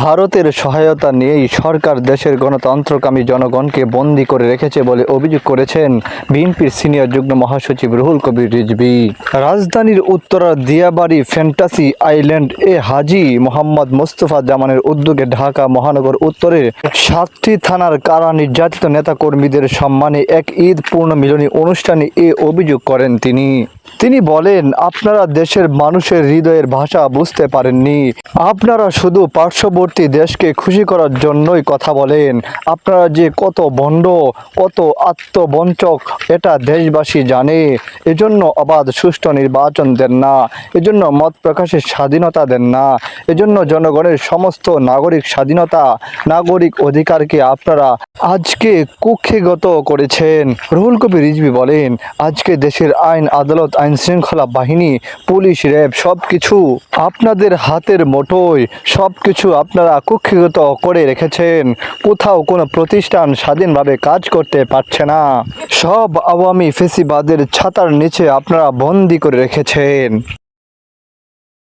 ভারতের সহায়তা নিয়েই সরকার দেশের গণতন্ত্রকামী জনগণকে বন্দী করে রেখেছে বলে অভিযোগ করেছেন বিএনপির সিনিয়র যুগ্ম মহাসচিব রুহুল কবির রিজভী। রাজধানীর উত্তরার দিয়াবাড়ি ফ্যান্টাসি আইল্যান্ড এ হাজী মোহাম্মদ মোস্তফা জামানের উদ্যোগে ঢাকা মহানগর উত্তরের 7টি থানার কারা নির্যাতিত নেতাকর্মীদের সম্মানে এক ঈদ পূর্ণমিলনী অনুষ্ঠানে এ অভিযোগ করেন তিনি বলেন, আপনারা দেশের মানুষের হৃদয়ের ভাষা বুঝতে পারেননি। আপনারা শুধু পার্শ্ববর্তী দেশকে খুশি করার জন্যই কথা বলেন। আপনারা যে কত ভণ্ড, কত আত্মবঞ্চক এটা দেশবাসী জানে। এজন্য অবাধ সুষ্ঠু নির্বাচন দেন না, এজন্য মত প্রকাশের স্বাধীনতা দেন না, এজন্য জনগণের সমস্ত নাগরিক স্বাধীনতা, নাগরিক অধিকারকে আপনারা আজকে কুক্ষিগত করেছেন। রুহুল কবির রিজভী বলেন, আজকে দেশের আইন আদালত, আইন শৃঙ্খলা বাহিনী, পুলিশ, র্যাব সবকিছু আপনাদের হাতের মুঠোয়। সবকিছু আপনারা কুক্ষিগত করে রেখেছেন। কোথাও কোনো প্রতিষ্ঠান স্বাধীনভাবে কাজ করতে পারছে না। সব আওয়ামী ফ্যাসিবাদের ছাতার নিচে আপনারা বন্দী করে রেখেছেন।